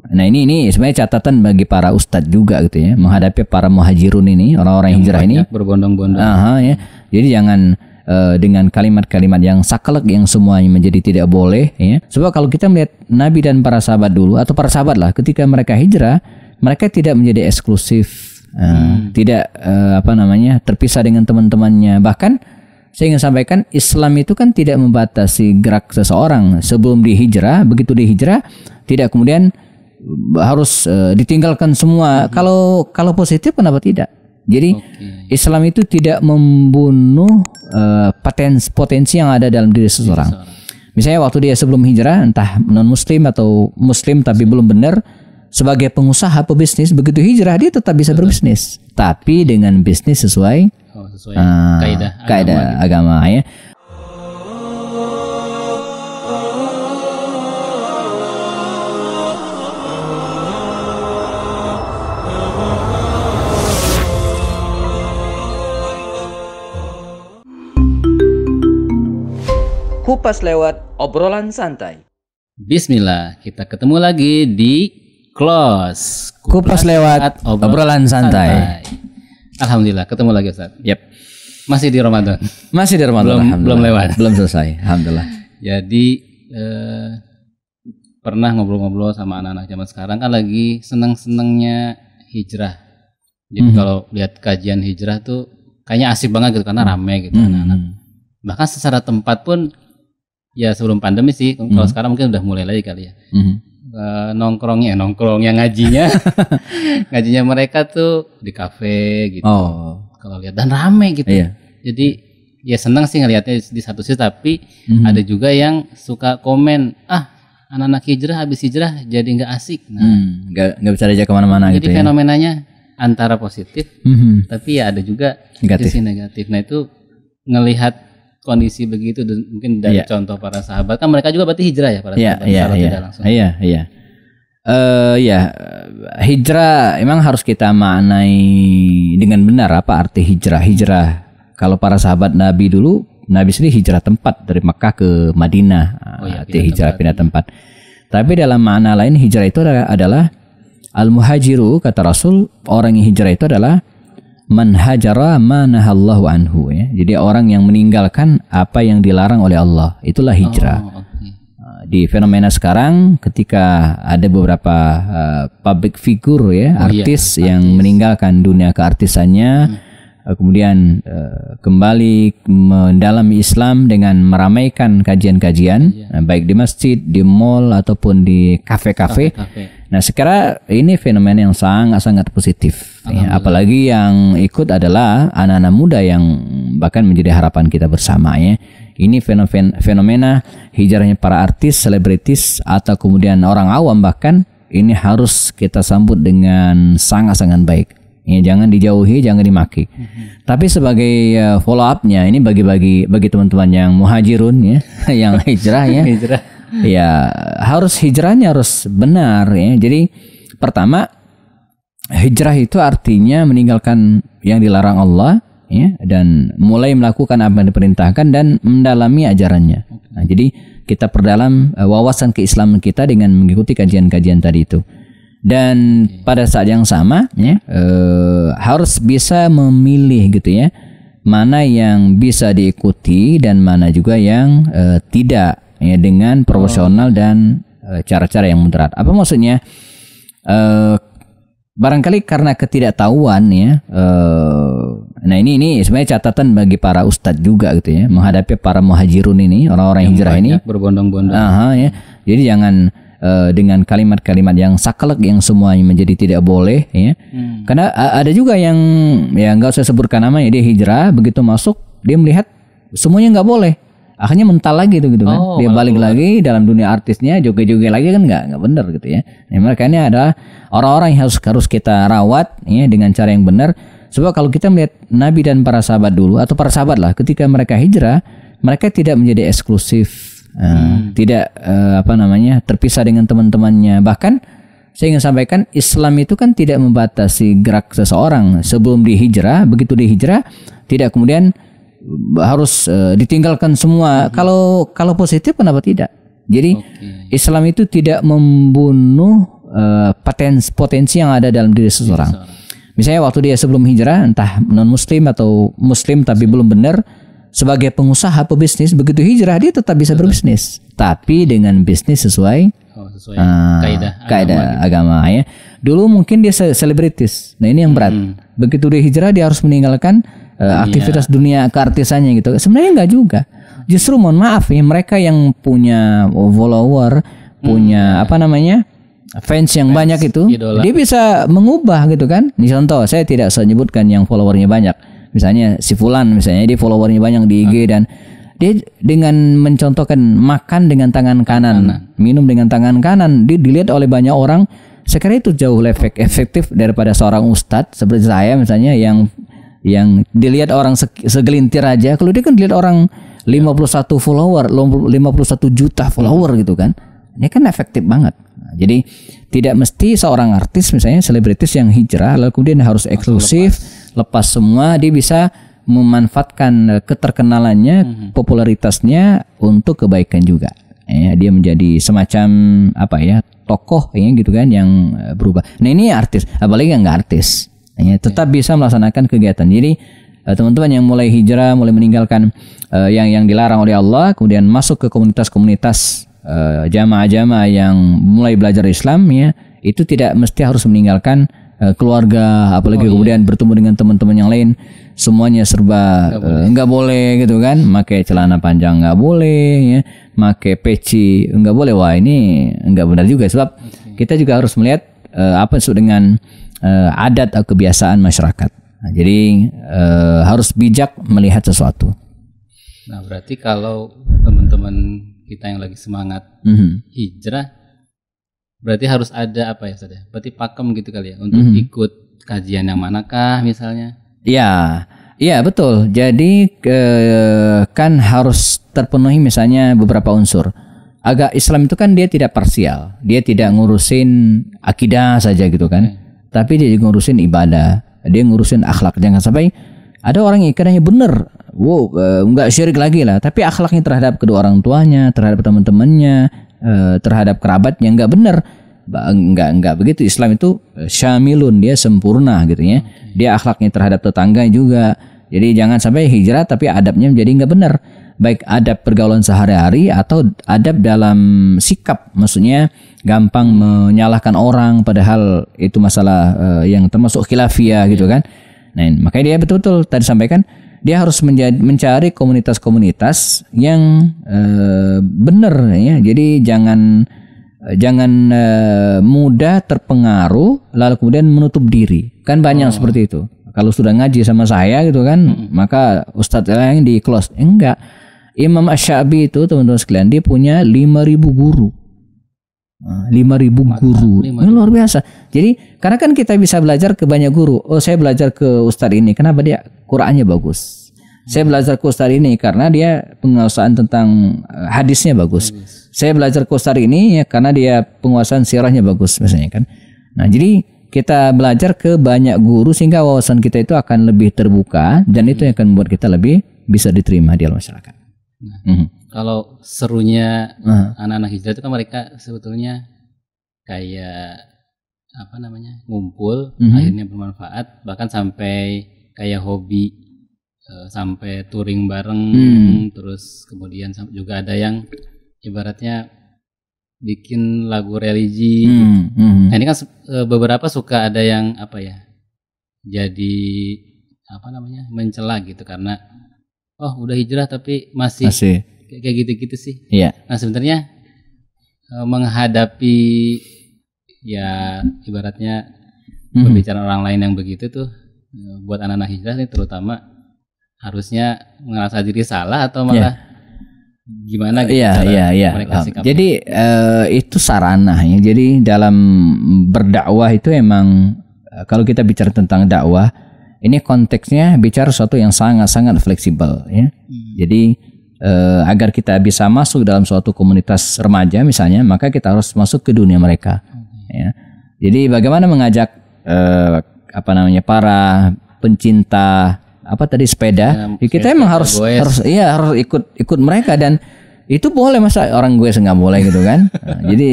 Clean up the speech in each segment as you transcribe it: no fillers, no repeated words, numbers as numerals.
Nah ini sebenarnya catatan bagi para ustadz juga gitu ya, menghadapi para muhajirun ini, orang-orang hijrah ini berbondong-bondong. Ya. Jadi jangan dengan kalimat-kalimat yang saklek yang semuanya menjadi tidak boleh ya. Sebab kalau kita melihat Nabi dan para sahabat dulu, atau para sahabat lah, ketika mereka hijrah, mereka tidak menjadi eksklusif, tidak terpisah dengan teman-temannya. Bahkan saya ingin sampaikan, Islam itu kan tidak membatasi gerak seseorang sebelum dihijrah. Begitu dihijrah, tidak kemudian harus ditinggalkan semua. Kalau positif, kenapa tidak? Jadi Islam itu tidak membunuh potensi yang ada dalam diri seseorang. Misalnya waktu dia sebelum hijrah, entah non muslim atau muslim tapi belum benar, sebagai pengusaha pebisnis, begitu hijrah dia tetap bisa berbisnis, tapi dengan bisnis sesuai kaidah agama ya. Kupas lewat obrolan santai. Bismillah, kita ketemu lagi di Kupas lewat obrolan santai. Alhamdulillah ketemu lagi Ustaz. Yep. Masih di Ramadan. Belum lewat. Belum selesai. Alhamdulillah. Jadi pernah ngobrol-ngobrol sama anak-anak zaman sekarang kan lagi seneng-senengnya hijrah. Jadi kalau lihat kajian hijrah tuh kayaknya asik banget gitu karena rame gitu anak-anak. Bahkan secara tempat pun ya sebelum pandemi sih. Kalau sekarang mungkin udah mulai lagi kali ya. Nongkrongnya ngajinya mereka tuh di kafe gitu. Kalau lihat dan rame gitu. Iya. Jadi ya senang sih ngelihatnya di satu sisi, tapi ada juga yang suka komen, anak-anak hijrah habis hijrah jadi nggak asik. Nggak bisa diajak kemana-mana gitu. Jadi fenomenanya antara positif, tapi ya ada juga sisi negatif. Nah itu ngelihat kondisi begitu, mungkin dari contoh para sahabat kan mereka juga berarti hijrah ya para sahabat tidak langsung. Hijrah emang harus kita maknai dengan benar apa arti hijrah. Kalau para sahabat Nabi dulu, Nabi sendiri hijrah tempat dari Makkah ke Madinah. Arti hijrah pindah tempat. Tapi dalam makna lain hijrah itu adalah al-muhajiru, kata Rasul, orang yang hijrah itu adalah man hajara ma nahallahu anhu ya. Jadi orang yang meninggalkan apa yang dilarang oleh Allah, itulah hijrah. Di fenomena sekarang ketika ada beberapa public figure ya, artis yang meninggalkan dunia keartisannya, kemudian kembali mendalami Islam dengan meramaikan kajian-kajian, baik di masjid, di mall ataupun di kafe-kafe. Nah sekarang ini fenomena yang sangat positif ya. Apalagi yang ikut adalah anak-anak muda yang bahkan menjadi harapan kita bersama ya. Ini fenomena hijrahnya para artis, selebritis atau kemudian orang awam, bahkan ini harus kita sambut dengan sangat-sangat baik ya. Jangan dijauhi, jangan dimaki. Tapi sebagai follow up-nya ini bagi teman-teman yang muhajirun ya, yang hijrah ya. Ya hijrahnya harus benar ya. Jadi pertama, hijrah itu artinya meninggalkan yang dilarang Allah ya, dan mulai melakukan apa yang diperintahkan dan mendalami ajarannya. Nah, jadi kita perdalam wawasan keislaman kita dengan mengikuti kajian-kajian tadi itu. Dan pada saat yang sama ya, harus bisa memilih gitu ya, mana yang bisa diikuti dan mana juga yang tidak ya, dengan proporsional dan cara-cara yang moderat. Apa maksudnya? Barangkali karena ketidaktahuan ya. Nah ini sebenarnya catatan bagi para ustadz juga gitu ya, menghadapi para muhajirun ini, orang-orang hijrah ini berbondong-bondong. Ya. Jadi jangan dengan kalimat-kalimat yang saklek yang semuanya menjadi tidak boleh ya. Karena ada juga yang ya nggak usah sebutkan namanya, dia hijrah, begitu masuk dia melihat semuanya nggak boleh. Akhirnya mental lagi gitu kan. Dia balik lagi dalam dunia artisnya, joget-joget lagi kan nggak benar gitu ya. Nah, mereka ini adalah orang-orang yang harus kita rawat ya dengan cara yang benar. Sebab kalau kita melihat Nabi dan para sahabat dulu, atau para sahabat lah, ketika mereka hijrah, mereka tidak menjadi eksklusif, tidak terpisah dengan teman-temannya. Bahkan saya ingin sampaikan, Islam itu kan tidak membatasi gerak seseorang sebelum dihijrah. Begitu dihijrah, tidak kemudian harus ditinggalkan semua. Kalau positif, kenapa tidak? Jadi Islam itu tidak membunuh potensi yang ada dalam diri seseorang. Misalnya waktu dia sebelum hijrah, entah non muslim atau muslim tapi belum benar, sebagai pengusaha pebisnis, begitu hijrah dia tetap bisa berbisnis, tapi dengan bisnis sesuai kaidah agama ya. Dulu mungkin dia selebritis, nah ini yang berat. Begitu dia hijrah dia harus meninggalkan aktivitas dunia keartisannya gitu. Sebenarnya enggak juga. Justru mohon maaf ya, mereka yang punya follower, punya fans yang banyak itu, idola, dia bisa mengubah gitu kan. Ini contoh, saya tidak menyebutkan yang followernya banyak. Misalnya si Fulan misalnya, dia followernya banyak di IG dan dia dengan mencontohkan makan dengan tangan kanan, minum dengan tangan kanan, dia dilihat oleh banyak orang. Saya kira itu jauh lebih efektif daripada seorang ustadz seperti saya misalnya yang dilihat orang segelintir aja. Kalau dia kan dilihat orang 51 follower, 51 juta follower gitu kan. Ini kan efektif banget. Jadi tidak mesti seorang artis misalnya selebritis yang hijrah lalu kemudian harus eksklusif, lepas semua, dia bisa memanfaatkan keterkenalannya, popularitasnya untuk kebaikan juga. Ya, dia menjadi semacam tokoh ya gitu kan yang berubah. Nah ini artis, apalagi yang nggak artis, ya, tetap bisa melaksanakan kegiatan. Jadi teman-teman yang mulai hijrah, mulai meninggalkan yang dilarang oleh Allah, kemudian masuk ke komunitas-komunitas jamaah-jamaah yang mulai belajar Islam ya, itu tidak mesti harus meninggalkan keluarga, apalagi kemudian bertemu dengan teman-teman yang lain, semuanya serba nggak boleh gitu kan, pakai celana panjang nggak boleh ya, pakai peci nggak boleh. Wah ini nggak benar juga, sebab kita juga harus melihat apa yang disebut dengan adat atau kebiasaan masyarakat. Nah, jadi harus bijak melihat sesuatu. Nah berarti kalau teman-teman kita yang lagi semangat hijrah, berarti harus ada berarti pakem gitu kali ya untuk ikut kajian yang manakah misalnya? Iya betul. Jadi kan harus terpenuhi misalnya beberapa unsur. Agak Islam itu kan dia tidak parsial, dia tidak ngurusin akidah saja gitu kan, tapi dia juga ngurusin ibadah, dia ngurusin akhlak. Jangan sampai ada orang yang ikadahnya benar, nggak syirik lagi lah, tapi akhlaknya terhadap kedua orang tuanya, terhadap teman-temannya, terhadap kerabatnya nggak benar. Enggak begitu. Islam itu syamilun, dia sempurna gitu ya. Dia akhlaknya terhadap tetangga juga. Jadi jangan sampai hijrah tapi adabnya menjadi enggak benar. Baik adab pergaulan sehari-hari atau adab dalam sikap. Maksudnya gampang menyalahkan orang padahal itu masalah yang termasuk khilafiyah gitu kan. Nah, makanya dia betul-betul tadi sampaikan, dia harus mencari komunitas-komunitas yang benar ya. Jadi jangan mudah terpengaruh lalu kemudian menutup diri. Kan banyak seperti itu. Kalau sudah ngaji sama saya gitu kan, maka ustadz yang di close. Enggak. Imam Asy-Syafi'i itu teman-teman sekalian, dia punya 5.000 guru. 5.000 guru. Ini luar biasa. Jadi karena kan kita bisa belajar ke banyak guru. Oh, saya belajar ke ustadz ini. Kenapa? Dia Qur'annya bagus. Saya belajar ke ustadz ini karena dia penguasaan tentang hadisnya bagus. Saya belajar ke ustadz ini ya karena dia penguasaan sirahnya bagus misalnya kan. Nah, jadi kita belajar ke banyak guru sehingga wawasan kita itu akan lebih terbuka dan itu yang akan membuat kita lebih bisa diterima di masyarakat. Kalau serunya anak-anak hijrah itu kan mereka sebetulnya kayak ngumpul, akhirnya bermanfaat, bahkan sampai kayak hobi, sampai touring bareng, terus kemudian juga ada yang ibaratnya bikin lagu religi. Nah, ini kan beberapa suka ada yang jadi mencela gitu karena udah hijrah tapi masih kayak gitu-gitu sih. Iya. Nah sebenarnya menghadapi ya ibaratnya pembicaraan orang lain yang begitu tuh, buat anak-anak hijrah nih terutama harusnya ngerasa diri salah atau malah gimana gitu mereka sikapnya. Jadi itu sarana ya. Jadi dalam berdakwah itu emang kalau kita bicara tentang dakwah, ini konteksnya bicara sesuatu yang sangat-sangat fleksibel ya. Jadi agar kita bisa masuk dalam suatu komunitas remaja misalnya, maka kita harus masuk ke dunia mereka. Ya. Jadi bagaimana mengajak para pencinta sepeda, ya, kita emang harus ikut mereka dan Itu boleh, masa orang gue nggak boleh gitu kan? Nah, jadi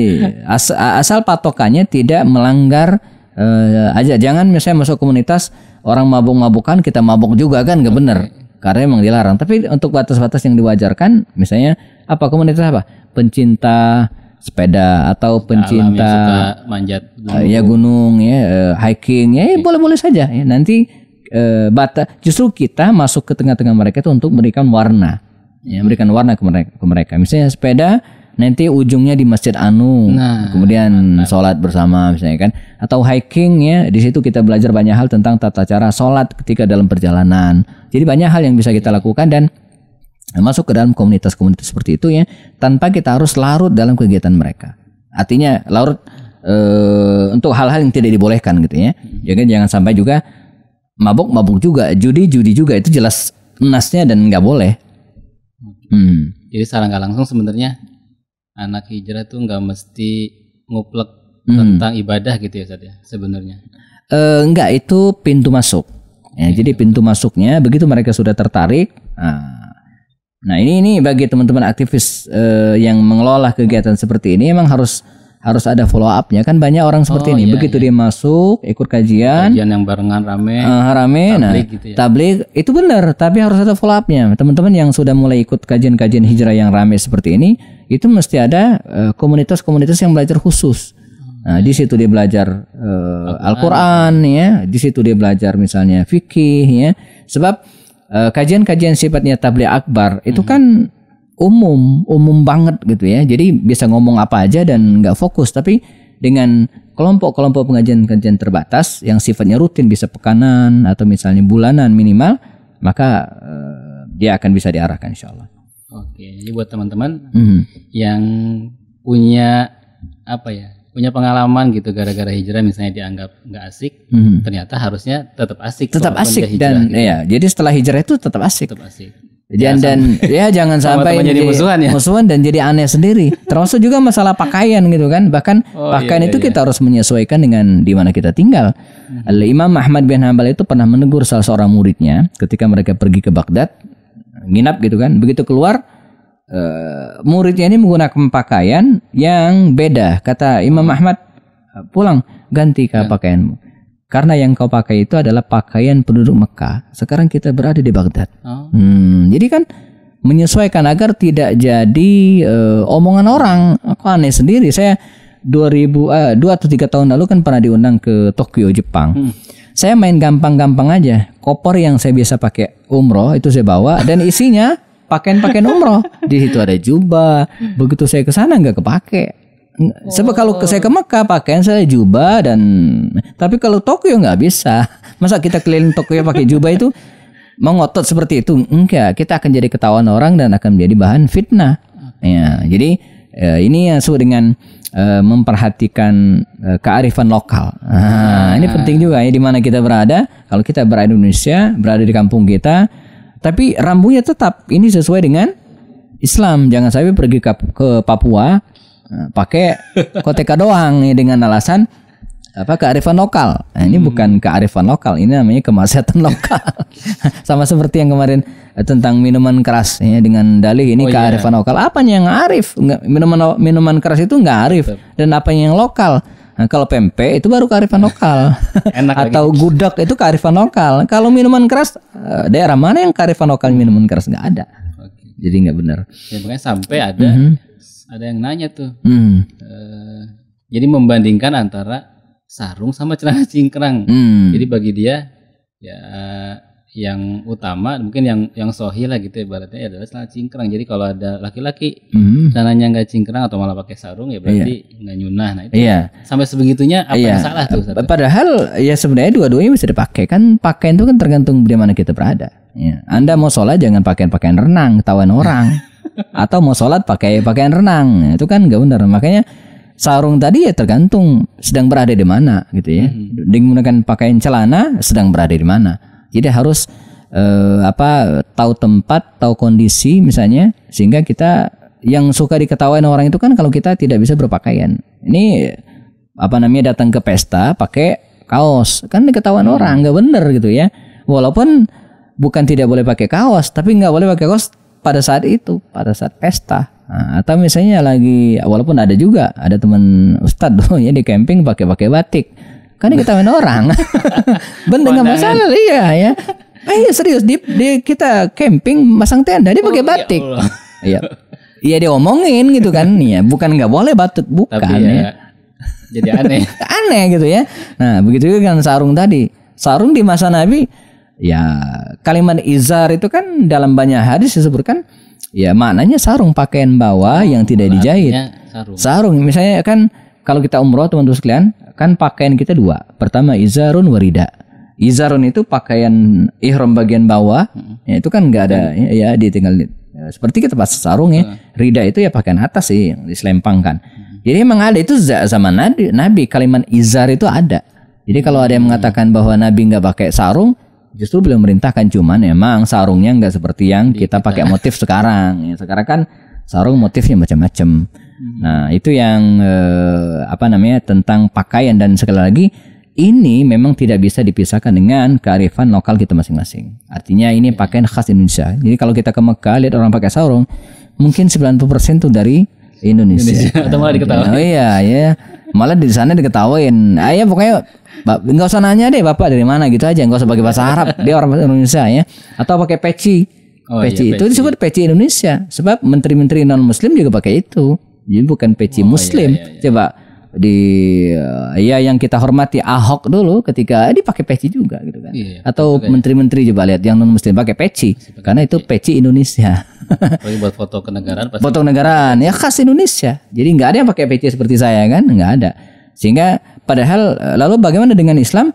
asal patokannya tidak melanggar aja. Jangan misalnya masuk komunitas orang mabuk-mabukan kita mabuk juga kan, nggak bener. Karena emang dilarang. Tapi untuk batas-batas yang diwajarkan, misalnya apa komunitas apa? Pencinta sepeda atau pencinta suka manjat gunung. Ya gunung ya, hiking ya, boleh-boleh saja ya. Nanti justru kita masuk ke tengah-tengah mereka itu untuk memberikan warna. Ya, memberikan warna ke mereka. Misalnya sepeda nanti ujungnya di Masjid Anu, kemudian sholat bersama misalnya kan, atau hiking ya, di situ kita belajar banyak hal tentang tata cara sholat ketika dalam perjalanan. Jadi banyak hal yang bisa kita lakukan dan masuk ke dalam komunitas-komunitas seperti itu ya, tanpa kita harus larut dalam kegiatan mereka. Artinya larut untuk hal-hal yang tidak dibolehkan gitu ya. Jadi jangan sampai juga mabuk juga, judi juga, itu jelas nasnya dan nggak boleh. Jadi secara nggak langsung sebenarnya anak hijrah tuh nggak mesti nguplek tentang ibadah gitu ya Ustaz ya sebenarnya. Enggak, itu pintu masuk. Ya, jadi pintu masuknya begitu mereka sudah tertarik. Nah ini bagi teman-teman aktivis yang mengelola kegiatan seperti ini emang harus ada follow up-nya kan, banyak orang seperti ini. Begitu dia masuk ikut kajian yang barengan rame tablik gitu ya. Tablik itu benar, tapi harus ada follow up-nya. Teman-teman yang sudah mulai ikut kajian-kajian hijrah yang rame seperti ini, itu mesti ada komunitas-komunitas yang belajar khusus. Nah, di situ dia belajar Al-Qur'an ya, di situ dia belajar misalnya fikih ya. Sebab kajian-kajian sifatnya tabligh akbar itu kan umum banget gitu ya. Jadi bisa ngomong apa aja dan nggak fokus. Tapi dengan kelompok-kelompok pengajian-kajian terbatas yang sifatnya rutin, bisa pekanan atau misalnya bulanan minimal, maka dia akan bisa diarahkan insya Allah. Oke, jadi buat teman-teman yang punya punya pengalaman gitu gara-gara hijrah misalnya dianggap nggak asik, ternyata harusnya tetap asik. Tetap asik dan gitu. Ya, jadi setelah hijrah itu tetap asik. Dan ya jangan sampai jadi musuhan dan jadi aneh sendiri. Termasuk juga masalah pakaian gitu kan. Bahkan pakaian itu kita harus menyesuaikan dengan di mana kita tinggal. Imam Ahmad bin Hanbal itu pernah menegur salah seorang muridnya ketika mereka pergi ke Baghdad, nginap gitu kan. Begitu keluar, muridnya ini menggunakan pakaian yang beda. Kata Imam Ahmad, pulang ganti ke pakaianmu. Karena yang kau pakai itu adalah pakaian penduduk Mekah. Sekarang kita berada di Baghdad. Jadi kan menyesuaikan agar tidak jadi omongan orang. Aku aneh sendiri. Saya 2 atau 3 tahun lalu kan pernah diundang ke Tokyo, Jepang. Saya main gampang-gampang aja. Koper yang saya biasa pakai umroh itu saya bawa dan isinya pakaian-pakaian umroh. Di situ ada jubah. Begitu saya ke sana nggak kepake. Sebab kalau saya ke Mekah pakaian saya jubah tapi kalau Tokyo nggak bisa. Masa kita keliling Tokyo pakai jubah itu mau ngotot seperti itu? Enggak, kita akan jadi ketahuan orang dan akan menjadi bahan fitnah. Ya, jadi ini yang disebut dengan memperhatikan kearifan lokal. Ini penting juga ya di mana kita berada. Kalau kita berada di Indonesia, berada di kampung kita, tapi rambunya tetap ini sesuai dengan Islam. Jangan sampai pergi ke Papua pakai koteka doang ya, dengan alasan kearifan lokal. Nah, ini bukan kearifan lokal, ini namanya kemaksiatan lokal. Sama seperti yang kemarin tentang minuman keras ya, dengan dalih ini kearifan lokal. Apanya yang arif? Minuman keras itu nggak arif. Dan apanya yang lokal? Nah, kalau pempek itu baru kearifan lokal. Atau gudeg itu kearifan lokal. Kalau minuman keras, daerah mana yang kearifan lokal minuman keras? Nggak ada. Jadi nggak benar. Ya makanya sampai ada yang nanya tuh, jadi membandingkan antara sarung sama celana cingkrang. Jadi bagi dia ya yang utama mungkin yang sahih lah gitu ibaratnya adalah celana cingkrang. Jadi kalau ada laki-laki celananya nggak cingkrang atau malah pakai sarung ya berarti nggak nyunah. Nah itu sampai sebegitunya apa yang salah tuh? Padahal ya sebenarnya dua-duanya bisa dipakai kan. Pakaian itu kan tergantung di mana kita berada. Ya. Anda mau sholat jangan pakai pakaian renang, ketahuan orang. Atau mau sholat pakai pakaian renang, itu kan nggak benar. Makanya sarung tadi ya tergantung sedang berada di mana gitu ya. Menggunakan pakaian celana sedang berada di mana. Jadi harus tahu tempat, tahu kondisi misalnya, sehingga kita yang suka diketawain orang itu kan kalau kita tidak bisa berpakaian. Ini datang ke pesta pakai kaos kan diketawain orang, nggak benar gitu ya. Walaupun bukan tidak boleh pakai kaos, tapi nggak boleh pakai kaos pada saat itu, pada saat pesta. Nah, atau misalnya lagi, walaupun ada juga ada teman ustadz tuh ya di camping pakai batik, kan diketawain orang. Bener nggak masalah, iya ya. Iya serius di kita camping masang tenda dia pakai batik. Iya. Iya dia omongin gitu kan, ya bukan nggak boleh batik, bukan. Tapi ya. Jadi aneh. Aneh gitu ya. Nah begitu juga kan sarung tadi. Sarung di masa Nabi, ya kalimat izar itu kan dalam banyak hadis disebutkan, ya maknanya sarung pakaian bawah yang tidak dijahit. Sarung misalnya kan kalau kita umroh teman-teman sekalian, kan pakaian kita dua. Pertama izarun warida. Izarun itu pakaian ihram bagian bawah, ya itu kan nggak ada, ya ditinggal seperti kita pas sarung ya. Rida itu ya pakaian atas sih yang diselempangkan. Jadi emang ada itu zaman Nabi kalimat izar itu ada. Jadi kalau ada yang mengatakan bahwa Nabi nggak pakai sarung, justru beliau merintahkan, cuman emang sarungnya nggak seperti yang kita pakai motif sekarang. Ya, sekarang kan sarung motifnya macam-macam. Nah itu yang tentang pakaian, dan sekali lagi ini memang tidak bisa dipisahkan dengan kearifan lokal kita masing-masing. Artinya ini pakaian khas Indonesia. Jadi kalau kita ke Mekah lihat orang pakai sarung, mungkin 90% tuh dari Indonesia. Atau malah diketawain. Oh iya ya, malah di sana diketawain. Ya pokoknya nggak usah nanya deh bapak dari mana gitu aja, nggak usah pakai bahasa Arab, dia orang Indonesia ya. Atau pakai peci. Peci itu disebut peci Indonesia, sebab menteri-menteri non Muslim juga pakai itu. Jadi bukan peci Muslim. Coba yang kita hormati Ahok dulu ketika dia pakai peci juga gitu kan. Atau menteri-menteri coba lihat yang non Muslim pakai peci, karena itu peci Indonesia. Apalagi buat foto kenegaraan pasti. Foto kenegaraan ya khas Indonesia. Jadi nggak ada yang pakai peci seperti saya kan, nggak ada. Sehingga padahal lalu bagaimana dengan Islam?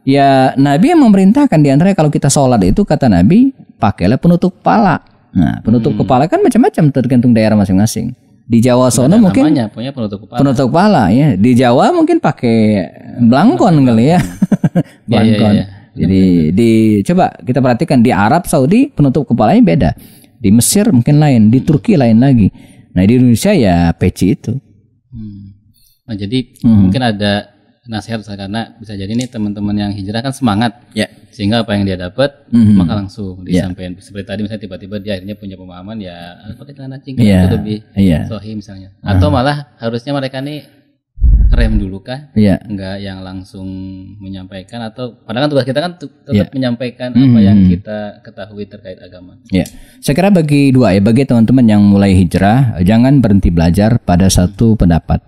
Ya Nabi yang memerintahkan, di antaranya kalau kita sholat itu kata Nabi pakailah penutup kepala. Nah penutup kepala kan macam-macam tergantung daerah masing-masing. Di Jawa sono mungkin namanya, punya penutup kepala ya. Di Jawa mungkin pakai blangkon kali ya. Blangkon. Jadi coba kita perhatikan di Arab Saudi penutup kepalanya beda. Di Mesir mungkin lain, di Turki lain lagi. Nah di Indonesia ya peci itu. Nah jadi mungkin ada nasihat karena bisa jadi nih teman-teman yang hijrah kan semangat ya, sehingga apa yang dia dapat maka langsung disampaikan. Seperti tadi misalnya tiba-tiba dia akhirnya punya pemahaman ya pakai celana cingkrang itu lebih sahih misalnya. Atau malah harusnya mereka nih rem dulu kah? Enggak yang langsung menyampaikan, atau padahal kan tugas kita kan tetap menyampaikan apa yang kita ketahui terkait agama. Saya kira bagi teman-teman yang mulai hijrah, jangan berhenti belajar pada satu pendapat,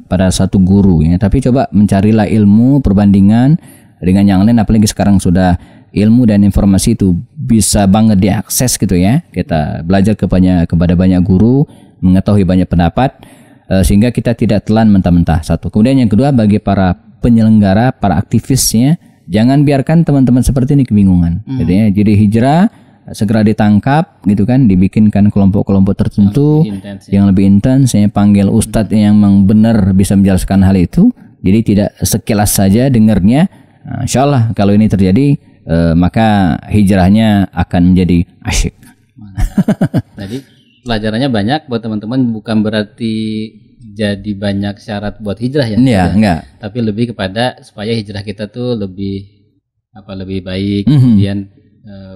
pada satu guru ya, tapi coba mencarilah ilmu perbandingan dengan yang lain, apalagi sekarang sudah ilmu dan informasi itu bisa banget diakses gitu ya. Kita belajar kepada banyak guru, mengetahui banyak pendapat, sehingga kita tidak telan mentah-mentah. Satu. Kemudian yang kedua, bagi para penyelenggara, para aktivisnya, jangan biarkan teman-teman seperti ini kebingungan. Gitu ya. Jadi hijrah segera ditangkap gitu kan, dibikinkan kelompok-kelompok tertentu yang lebih intens, saya panggil ustadz yang memang benar bisa menjelaskan hal itu. Jadi tidak sekilas saja dengarnya. Nah, insyaallah kalau ini terjadi maka hijrahnya akan menjadi asyik. Jadi pelajarannya banyak buat teman-teman, bukan berarti jadi banyak syarat buat hijrah ya. Iya, enggak. Tapi lebih kepada supaya hijrah kita tuh lebih baik, kemudian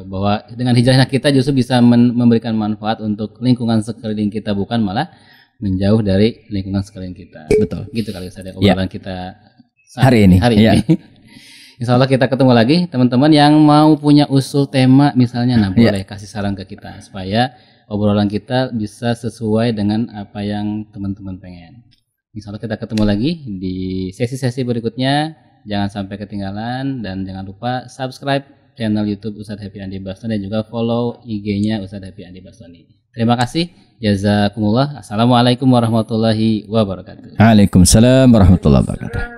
bahwa dengan hijrahnya kita justru bisa memberikan manfaat untuk lingkungan sekeliling kita, bukan malah menjauh dari lingkungan sekeliling kita. Betul. Gitu kali saja obrolan kita hari ini. Insya Allah kita ketemu lagi teman-teman yang mau punya usul tema misalnya, boleh kasih saran ke kita supaya obrolan kita bisa sesuai dengan apa yang teman-teman pengen. Insya Allah kita ketemu lagi di sesi-sesi berikutnya. Jangan sampai ketinggalan, dan jangan lupa subscribe channel YouTube Ustadz Happy Andi Bastoni, dan juga follow IG-nya Ustadz Happy Andi Bastoni. Terima kasih. Jazakumullah. Assalamualaikum warahmatullahi wabarakatuh. Waalaikumsalam warahmatullahi wabarakatuh.